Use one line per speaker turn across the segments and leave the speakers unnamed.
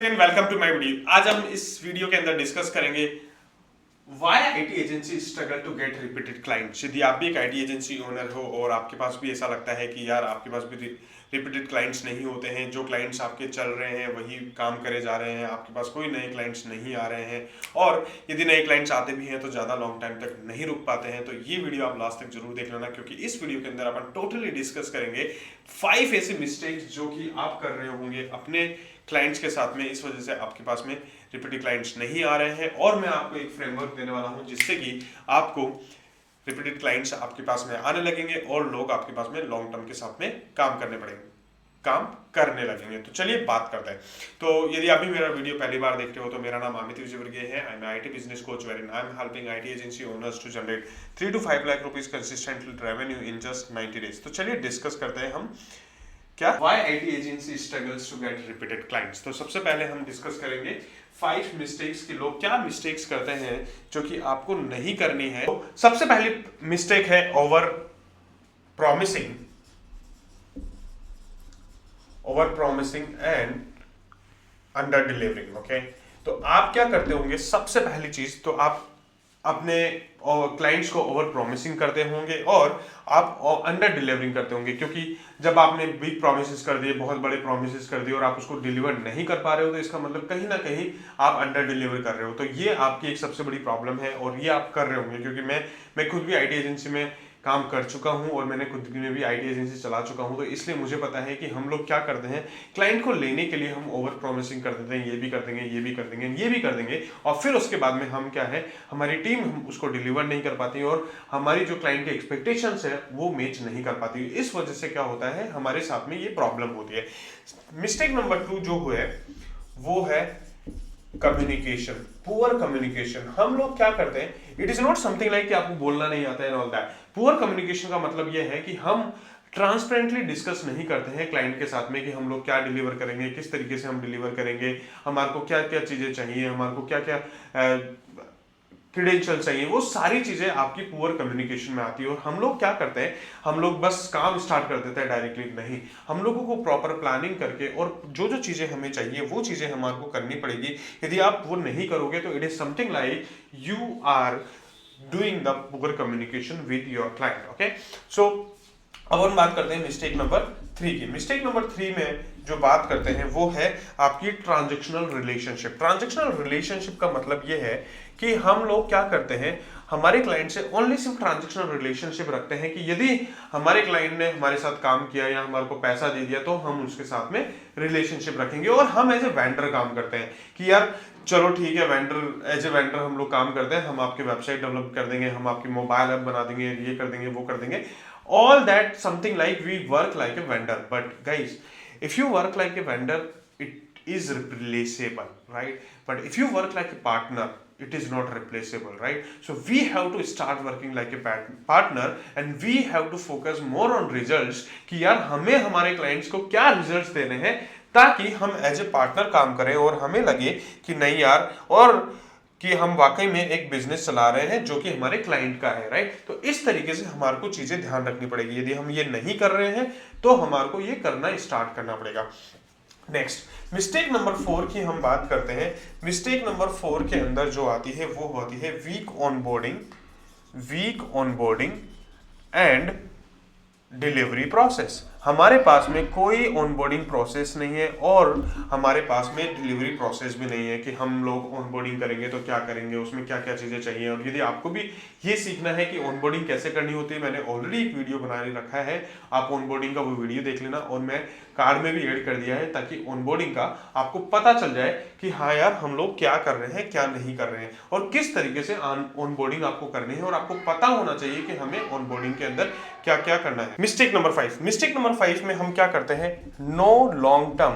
Welcome to my video. आज हम इस वीडियो के अंदर डिस्कस करेंगे why IT agency struggle to get repeated clients. यदि आप भी एक आईटी एजेंसी ओनर हो और आपके पास भी ऐसा लगता है कि यार आपके पास भी रिपीटेड क्लाइंट्स नहीं होते हैं, जो क्लाइंट्स आपके चल रहे हैं वही काम करे जा रहे हैं, आपके पास कोई नए क्लाइंट्स नहीं आ रहे हैं और यदि नए क्लाइंट्स आते भी हैं तो ज़्यादा लॉन्ग टाइम तक नहीं रुक पाते हैं, तो ये वीडियो आप लास्ट तक जरूर देख लेना, क्योंकि इस वीडियो के अंदर अपन टोटली डिस्कस करेंगे 5 ऐसे मिस्टेक्स जो कि आप कर रहे होंगे अपने क्लाइंट्स के साथ में, इस वजह से आपके पास में रिपीटेड क्लाइंट्स नहीं आ रहे हैं। और मैं आपको एक फ्रेमवर्क देने वाला हूं जिससे कि आपको रिपीटेड क्लाइंट्स आपके पास में आने लगेंगे और लोग आपके पास में लॉन्ग टर्म के साथ में काम करने लगेंगे। तो चलिए बात करते हैं। तो यदि आप भी मेरा वीडियो पहली बार देख रहे हो तो मेरा नाम अमित विजयवर्गीय है। I am IT business coach where I am helping IT agency owners to generate 3 to 5 lakh rupees consistent revenue in just 90 days. तो चलिए डिस्कस करते हैं हम क्या why IT agency struggles to get repeated clients. तो सबसे पहले हम डिस्कस करेंगे 5 मिस्टेक्स कि लोग क्या मिस्टेक्स करते हैं जो कि आपको नहीं करनी है। तो सबसे पहली मिस्टेक है over promising and under delivering. Okay, तो आप क्या करते होंगे, सबसे पहली चीज तो आप अपने क्लाइंट्स को ओवर प्रॉमिसिंग करते होंगे और आप अंडर डिलीवरिंग करते होंगे, क्योंकि जब आपने बिग प्रॉमिसेस कर दिए, बहुत बड़े प्रॉमिसेस कर दिए और आप उसको डिलीवर नहीं कर पा रहे हो, तो इसका मतलब कहीं ना कहीं आप अंडर डिलीवर कर रहे हो। तो ये आपकी एक सबसे बड़ी प्रॉब्लम है और ये आप कर रहे होंगे, क्योंकि मैं खुद भी आईटी एजेंसी में काम कर चुका हूं और मैंने खुद में भी आईटी एजेंसी चला चुका हूं, तो इसलिए मुझे पता है कि हम लोग क्या करते हैं, क्लाइंट को लेने के लिए हम ओवर प्रॉमिसिंग कर देते हैं, ये भी कर देंगे, ये भी कर देंगे, ये भी कर देंगे, और फिर उसके बाद में हम क्या है, हमारी टीम हम उसको डिलीवर नहीं कर पाती और हमारी जो क्लाइंट के एक्सपेक्टेशंस है वो मैच नहीं कर पाती। इस वजह से क्या होता है, हमारे साथ में ये प्रॉब्लम होती है। मिस्टेक नंबर 2 जो है वो है कम्युनिकेशन, पुअर कम्युनिकेशन। हम लोग क्या करते हैं, it is not something like कि आपको बोलना नहीं आता है ऑल दैट। पुअर कम्युनिकेशन का मतलब यह है कि हम ट्रांसपेरेंटली डिस्कस नहीं करते हैं क्लाइंट के साथ में कि हम लोग क्या डिलीवर करेंगे, किस तरीके से हम डिलीवर करेंगे, हमारे को क्या क्या चीजें चाहिए, हमारे को क्या क्या क्रेडेंशियल चाहिए, वो सारी चीजें आपकी पुअर कम्युनिकेशन में आती है। और हम लोग क्या करते हैं, हम लोग बस काम स्टार्ट कर देते हैं डायरेक्टली, नहीं, हम लोगों को प्रॉपर प्लानिंग करके और जो जो चीजें हमें चाहिए वो चीजें हमारे को करनी पड़ेगी। यदि आप वो नहीं करोगे तो it is something like you are doing the poor communication with your client. Okay, so अब हम बात करते हैं मिस्टेक नंबर 3 की। मिस्टेक नंबर 3 में जो बात करते हैं वो है आपकी ट्रांजैक्शनल रिलेशनशिप। ट्रांजैक्शनल रिलेशनशिप का मतलब ये है कि हम लोग क्या करते हैं, हमारे क्लाइंट से ओनली सिर्फ ट्रांजैक्शनल रिलेशनशिप रखते हैं कि यदि हमारे क्लाइंट ने हमारे साथ काम किया या हमारे को पैसा दे दिया तो हम उसके साथ में रिलेशनशिप रखेंगे। और हम एज ए वेंडर काम करते हैं कि यार चलो ठीक है, वेंडर एज ए वेंडर हम लोग काम करते हैं, हम आपकी वेबसाइट डेवलप कर देंगे, हम आपकी मोबाइल ऐप बना देंगे, ये कर देंगे, वो कर देंगे, all that something like we work like a vendor. But guys, if you work like a vendor, it is replaceable, right? But if you work like a partner, it is not replaceable, right? So we have to start working like a partner and we have to focus more on results कि यार हमें हमारे clients को क्या results देने हैं, ताकि हम एज ए पार्टनर काम करें और हमें लगे कि नहीं यार, और कि हम वाकई में एक बिजनेस चला रहे हैं जो कि हमारे क्लाइंट का है, राइट? तो इस तरीके से हमारे को चीजें ध्यान रखनी पड़ेगी। यदि हम ये नहीं कर रहे हैं तो हमारे को ये करना स्टार्ट करना पड़ेगा। नेक्स्ट मिस्टेक नंबर 4 की हम बात करते हैं। मिस्टेक नंबर 4 के अंदर जो आती है वो होती है weak onboarding and delivery process. हमारे पास में कोई ऑनबोर्डिंग प्रोसेस नहीं है और हमारे पास में डिलीवरी प्रोसेस भी नहीं है कि हम लोग ऑनबोर्डिंग करेंगे तो क्या करेंगे, उसमें क्या क्या चीज़ें चाहिए। और यदि आपको भी ये सीखना है कि ऑनबोर्डिंग कैसे करनी होती है, मैंने ऑलरेडी एक वीडियो बना रखा है, आप ऑनबोर्डिंग का वो वीडियो देख लेना और मैं कार्ड में भी ऐड कर दिया है, ताकि ऑनबोर्डिंग का आपको पता चल जाए कि हाँ यार हम लोग क्या कर रहे हैं, क्या नहीं कर रहे हैं और किस तरीके से ऑनबोर्डिंग आपको करनी है। और आपको पता होना चाहिए कि हमें ऑनबोर्डिंग के अंदर क्या क्या करना है। मिस्टेक नंबर 5 में हम क्या करते हैं, no long term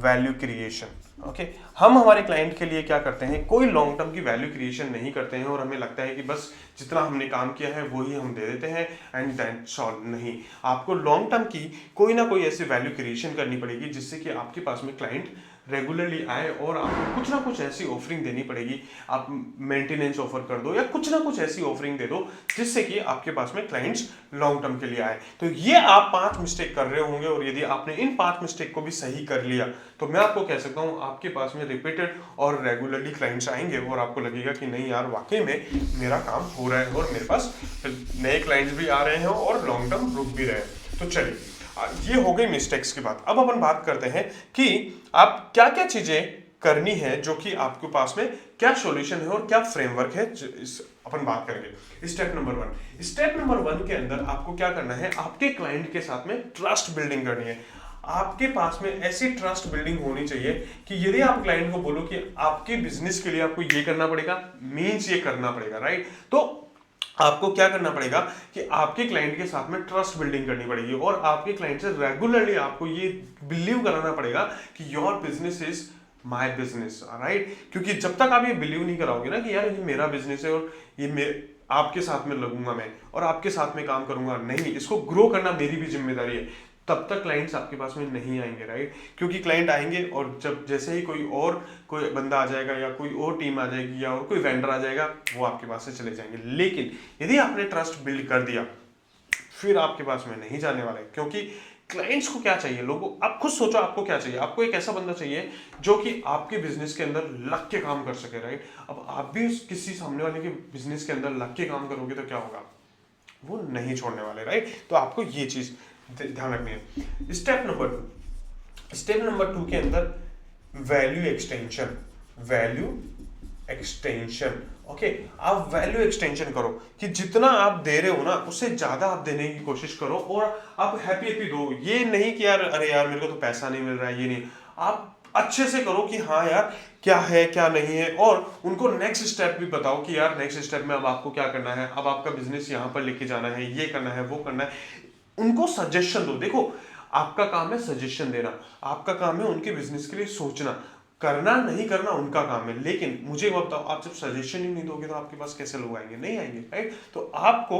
value creation. Okay, हम हमारे क्लाइंट के लिए क्या करते हैं, कोई लॉन्ग टर्म की वैल्यू क्रिएशन नहीं करते हैं और हमें लगता है कि बस जितना हमने काम किया है वही हम दे देते हैं एंड दैट्स ऑल। नहीं, आपको लॉन्ग टर्म की कोई ना कोई ऐसी वैल्यू क्रिएशन करनी पड़ेगी जिससे कि आपके पास में क्लाइंट रेगुलरली आए और आपको कुछ ना कुछ ऐसी ऑफरिंग देनी पड़ेगी। आप मेंटेनेंस ऑफर कर दो या कुछ ना कुछ ऐसी ऑफरिंग दे दो जिससे कि आपके पास में क्लाइंट्स लॉन्ग टर्म के लिए आए। तो ये आप 5 मिस्टेक कर रहे होंगे और यदि आपने इन 5 मिस्टेक को भी सही कर लिया तो मैं आपको कह सकता हूँ आपके पास में रिपीटेड और रेगुलरली क्लाइंट्स आएंगे और आपको लगेगा कि नहीं यार वाकई में मेरा काम हो रहा है और मेरे पास नए क्लाइंट्स भी आ रहे हैं और लॉन्ग टर्म रुक भी रहे हैं। तो चलिए, ये हो गई मिस्टेक्स की बात। अब अपन बात करते हैं कि आप क्या क्या चीजें करनी है, जो कि आपके पास में क्या सॉल्यूशन है और क्या फ्रेमवर्क है, अपन बात करेंगे। स्टेप नंबर वन के अंदर आपको क्या करना है, आपके क्लाइंट के साथ में ट्रस्ट बिल्डिंग करनी है। आपके पास में ऐसी ट्रस्ट बिल्डिंग होनी चाहिए कि यदि आप क्लाइंट को बोलो कि आपके बिजनेस के लिए आपको ये करना पड़ेगा, मीन्स ये करना पड़ेगा, राइट। तो आपको क्या करना पड़ेगा कि आपके क्लाइंट के साथ में ट्रस्ट बिल्डिंग करनी पड़ेगी और आपके क्लाइंट से रेगुलरली आपको ये बिलीव कराना पड़ेगा कि your business is my business, right. क्योंकि जब तक आप ये बिलीव नहीं कराओगे ना कि यार ये मेरा बिजनेस है और ये आपके साथ में लगूंगा मैं और आपके साथ में काम करूंगा, नहीं, इसको ग्रो करना मेरी भी जिम्मेदारी है, तब तक क्लाइंट्स आपके पास में नहीं आएंगे, राइट। क्योंकि क्लाइंट आएंगे और जब जैसे ही कोई बंदा आ जाएगा या कोई और टीम आ जाएगी या और कोई वेंडर आ जाएगा, वो आपके पास से चले जाएंगे। लेकिन यदि आपने ट्रस्ट बिल्ड कर दिया फिर आपके पास में नहीं जाने वाले। क्योंकि क्लाइंट्स को क्या चाहिए, लोगों, आप खुद सोचो आपको क्या चाहिए। आपको एक ऐसा बंदा चाहिए जो कि आपके बिजनेस के अंदर लग के काम कर सके, राइट। अब आप भी किसी सामने वाले के बिजनेस के अंदर लग के काम करोगे तो क्या होगा, वो नहीं छोड़ने वाले, राइट। तो आपको ये चीज ध्यान रखनी है। स्टेप नंबर टू के अंदर वैल्यू एक्सटेंशन। ओके, आप वैल्यू एक्सटेंशन करो कि जितना आप दे रहे हो ना उससे ज्यादा आप देने की कोशिश करो और आप हैप्पी दो। ये नहीं कि यार अरे यार मेरे को तो पैसा नहीं मिल रहा है, ये नहीं, आप अच्छे से करो कि हाँ यार क्या है क्या नहीं है, और उनको नेक्स्ट स्टेप भी बताओ कि यार नेक्स्ट स्टेप में अब आपको क्या करना है, अब आपका बिजनेस यहाँ पर लेके जाना है, ये करना है, वो करना है। उनको सजेशन दो। देखो, आपका काम है सजेशन देना, आपका काम है उनके बिजनेस के लिए सोचना, करना नहीं करना उनका काम है। लेकिन मुझे बताओ, आप जब सजेशन ही नहीं दोगे तो आपके पास कैसे लोग आएंगे, नहीं आएंगे, राइट। तो आपको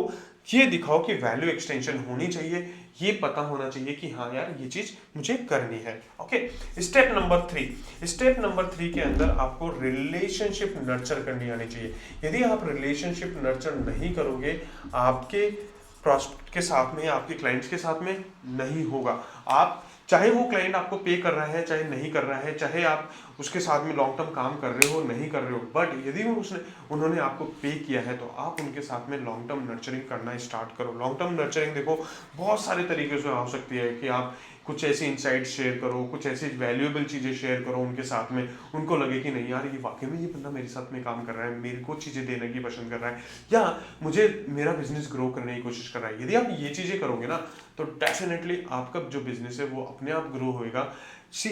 ये दिखाओ कि वैल्यू एक्सटेंशन होनी चाहिए, ये पता होना चाहिए कि हाँ यार ये चीज मुझे करनी है। ओके, स्टेप नंबर थ्री के अंदर आपको रिलेशनशिप नर्चर करनी आनी चाहिए। यदि आप रिलेशनशिप नर्चर नहीं करोगे, आपके प्रॉस्पेक्ट के साथ में, आपके क्लाइंट्स के साथ में नहीं होगा। आप चाहे वो क्लाइंट आपको पे कर रहा है चाहे नहीं कर रहा है, चाहे आप उसके साथ में लॉन्ग टर्म काम कर रहे हो नहीं कर रहे हो, बट यदि उन्होंने आपको पे किया है तो आप उनके साथ में लॉन्ग टर्म नर्चरिंग करना स्टार्ट करो। लॉन्ग टर्म नर्चरिंग देखो बहुत सारे तरीके से हो सकती है कि आप कुछ ऐसी इनसाइट शेयर करो, कुछ ऐसी वैल्यूएबल चीजें शेयर करो उनके साथ में, उनको लगे कि नहीं यार ये वाकई में ये बंदा मेरे साथ में काम कर रहा है, मेरे को चीजें देने की पसंद कर रहा है, या मुझे मेरा बिजनेस ग्रो करने की कोशिश कर रहा है। यदि आप ये चीजें करोगे ना तो डेफिनेटली आपका जो बिजनेस है वो अपने आप ग्रो होएगा। See,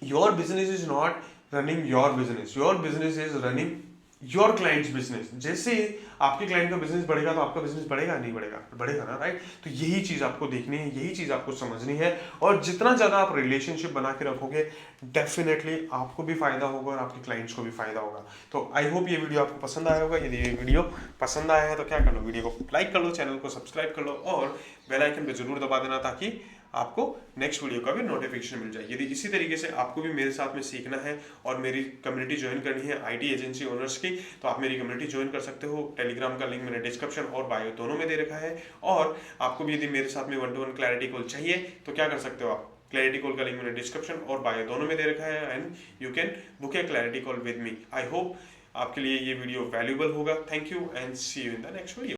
your business is not running your business is running your clients business. जैसे आपके क्लाइंट का बिजनेस बढ़ेगा तो आपका बिजनेस बढ़ेगा नहीं बढ़ेगा, बढ़ेगा ना, राइट। तो यही चीज आपको देखनी है, यही चीज आपको समझनी है, और जितना ज्यादा आप रिलेशनशिप बना के रखोगे डेफिनेटली आपको भी फायदा होगा और आपके क्लाइंट्स को भी फायदा होगा। तो आई होप ये वीडियो आपको पसंद आया होगा। यदि ये वीडियो पसंद आया है तो क्या कर लो, वीडियो को लाइक कर लो, चैनल को सब्सक्राइब कर लो और बेल आइकन पे जरूर दबा देना ताकि आपको नेक्स्ट वीडियो का भी नोटिफिकेशन मिल जाए। यदि इसी तरीके से आपको भी मेरे साथ में सीखना है और मेरी कम्युनिटी ज्वाइन करनी है आईटी एजेंसी ओनर्स की, तो आप मेरी कम्युनिटी ज्वाइन कर सकते हो। टेलीग्राम का लिंक मैंने डिस्क्रिप्शन और बायो दोनों में दे रखा है। और आपको भी यदि मेरे साथ में 1-to-1 क्लैरिटी कॉल चाहिए तो क्या कर सकते हो आप, क्लैरिटी कॉल का लिंक मैंने डिस्क्रिप्शन और बायो दोनों में दे रखा है and you can book a clarity call with me. I hope आपके लिए ये वीडियो वैल्यूएबल होगा। Thank you and see you in the next video.